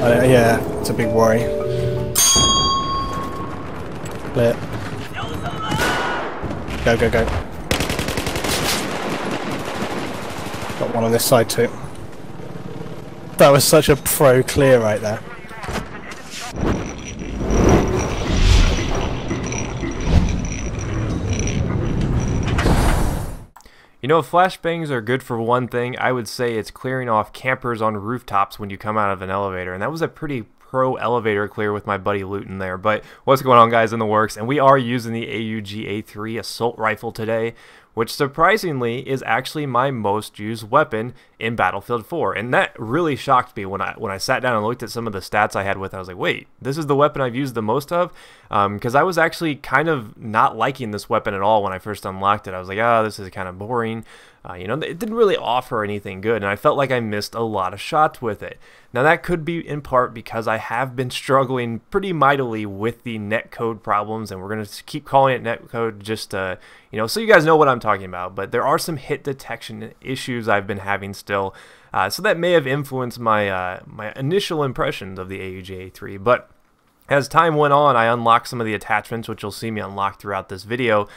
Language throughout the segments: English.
Yeah, it's a big worry. Clear. Go, go, go. Got one on this side too. That was such a pro clear right there. You know, if flashbangs are good for one thing, I would say it's clearing off campers on rooftops when you come out of an elevator. And that was a pretty pro elevator clear with my buddy Luton there. But what's going on, guys, in the works? And we are using the AUG A3 assault rifle today, which surprisingly is actually my most used weapon in Battlefield 4. And that really shocked me when I sat down and looked at some of the stats I had with it. I was like, wait, this is the weapon I've used the most of? Because I was actually kind of not liking this weapon at all when I first unlocked it. I was like, oh, this is kind of boring. You know, it didn't really offer anything good, and I felt like I missed a lot of shots with it. Now, that could be in part because I have been struggling pretty mightily with the netcode problems, and we're going to keep calling it netcode just to, you know, so you guys know what I'm talking about. But there are some hit detection issues I've been having still, so that may have influenced my my initial impressions of the AUG A3. But as time went on, I unlocked some of the attachments, which you'll see me unlock throughout this video,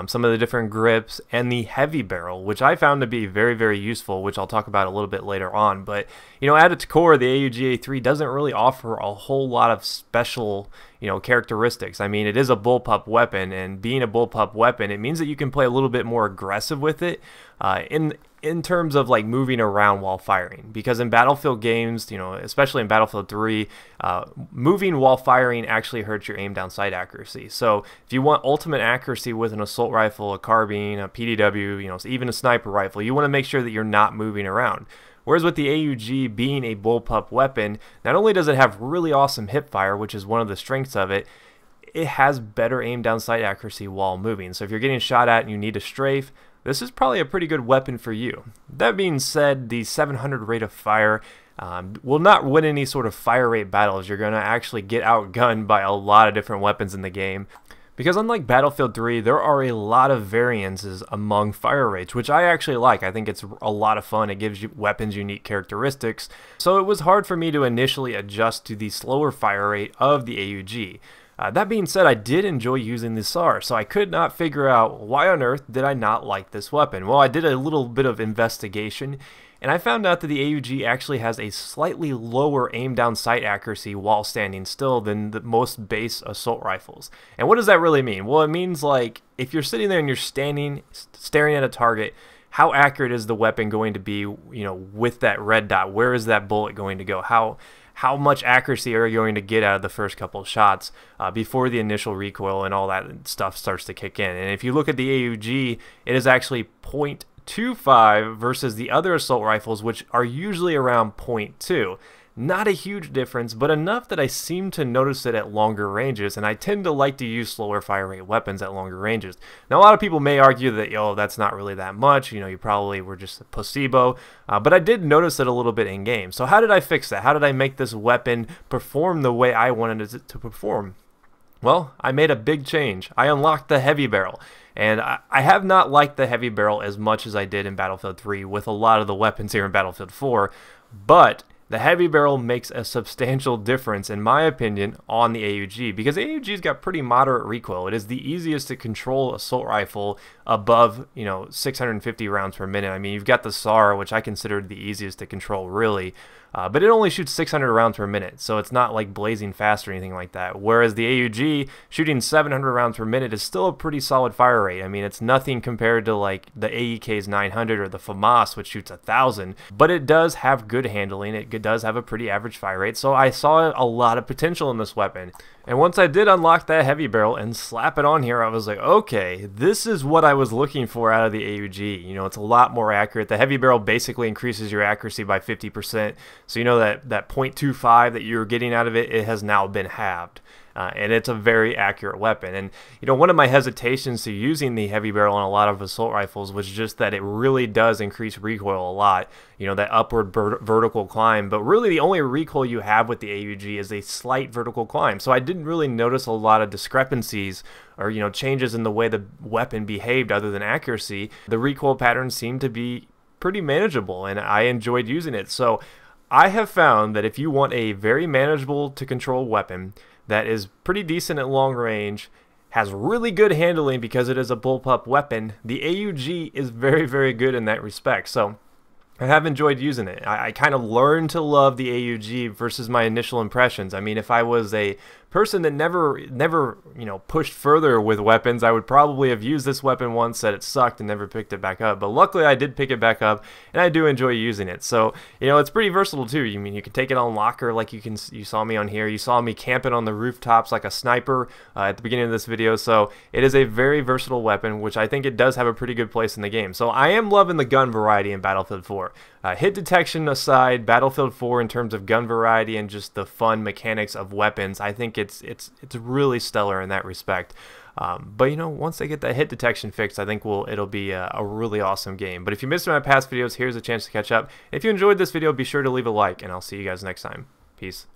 some of the different grips, and the heavy barrel, which I found to be very, very useful, which I'll talk about a little bit later on. But, you know, at its core, the AUG A3 doesn't really offer a whole lot of special, you know, characteristics. I mean, it is a bullpup weapon, and being a bullpup weapon, it means that you can play a little bit more aggressive with it in terms of like moving around while firing, because in Battlefield games, you know, especially in Battlefield 3, moving while firing actually hurts your aim down sight accuracy. So if you want ultimate accuracy with an assault rifle, a carbine, a PDW, you know, even a sniper rifle, you want to make sure that you're not moving around. Whereas with the AUG being a bullpup weapon, not only does it have really awesome hipfire, which is one of the strengths of it, it has better aim down sight accuracy while moving. So if you're getting shot at and you need to strafe, this is probably a pretty good weapon for you. That being said, the 700 rate of fire will not win any sort of fire rate battles. You're going to actually get outgunned by a lot of different weapons in the game. Because unlike Battlefield 3, there are a lot of variances among fire rates, which I actually like. I think it's a lot of fun. It gives you weapons unique characteristics. So it was hard for me to initially adjust to the slower fire rate of the AUG. That being said, I did enjoy using the SAR, so I could not figure out why on earth did I not like this weapon. Well, I did a little bit of investigation, and I found out that the AUG actually has a slightly lower aim down sight accuracy while standing still than the most base assault rifles. And what does that really mean? Well, it means like if you're sitting there and you're standing, staring at a target, how accurate is the weapon going to be, you know, with that red dot? Where is that bullet going to go? How much accuracy are you going to get out of the first couple of shots before the initial recoil and all that stuff starts to kick in? And if you look at the AUG, it is actually 0.25 versus the other assault rifles, which are usually around 0.2. Not a huge difference, but enough that I seem to notice it at longer ranges, and I tend to like to use slower fire rate weapons at longer ranges. Now, a lot of people may argue that, yo, that's not really that much, you know, you probably were just a placebo, but I did notice it a little bit in game. So how did I fix that? How did I make this weapon perform the way I wanted it to perform? Well, I made a big change. I unlocked the heavy barrel. And I have not liked the heavy barrel as much as I did in Battlefield 3 with a lot of the weapons here in Battlefield 4, but the heavy barrel makes a substantial difference, in my opinion, on the AUG, because the AUG's got pretty moderate recoil. It is the easiest to control assault rifle above, you know, 650 rounds per minute. I mean, you've got the SAR, which I considered the easiest to control, really, but it only shoots 600 rounds per minute, so it's not like blazing fast or anything like that. Whereas the AUG, shooting 700 rounds per minute, is still a pretty solid fire rate. I mean, it's nothing compared to like the AEK's 900 or the FAMAS, which shoots 1,000, but it does have good handling. It does have a pretty average fire rate, so I saw a lot of potential in this weapon. And once I did unlock that heavy barrel and slap it on here, I was like, okay, this is what I was looking for out of the AUG. You know, it's a lot more accurate. The heavy barrel basically increases your accuracy by 50%. So you know that 0.25 that you were getting out of it, it has now been halved. And it's a very accurate weapon. And, you know, one of my hesitations to using the heavy barrel on a lot of assault rifles was just that it really does increase recoil a lot, you know, that upward vertical climb. But really the only recoil you have with the AUG is a slight vertical climb. So I didn't really notice a lot of discrepancies or, you know, changes in the way the weapon behaved other than accuracy. The recoil patterns seemed to be pretty manageable, and I enjoyed using it. So I have found that if you want a very manageable to control weapon that is pretty decent at long range, has really good handling because it is a bullpup weapon, the AUG is very, very good in that respect. So I have enjoyed using it. I kind of learned to love the AUG versus my initial impressions. I mean, if I was a person that never pushed further with weapons, I would probably have used this weapon once, said it sucked, and never picked it back up. But luckily, I did pick it back up, and I do enjoy using it. So, it's pretty versatile too. You mean you can take it on locker, like you saw me on here. You saw me camping on the rooftops like a sniper at the beginning of this video. So it is a very versatile weapon, which I think it does have a pretty good place in the game. So I am loving the gun variety in Battlefield 4. Hit detection aside, Battlefield 4 in terms of gun variety and just the fun mechanics of weapons, I think it's really stellar in that respect. But once they get that hit detection fixed, I think it'll be a really awesome game. But if you missed my past videos, here's a chance to catch up. If you enjoyed this video, be sure to leave a like, and I'll see you guys next time. Peace.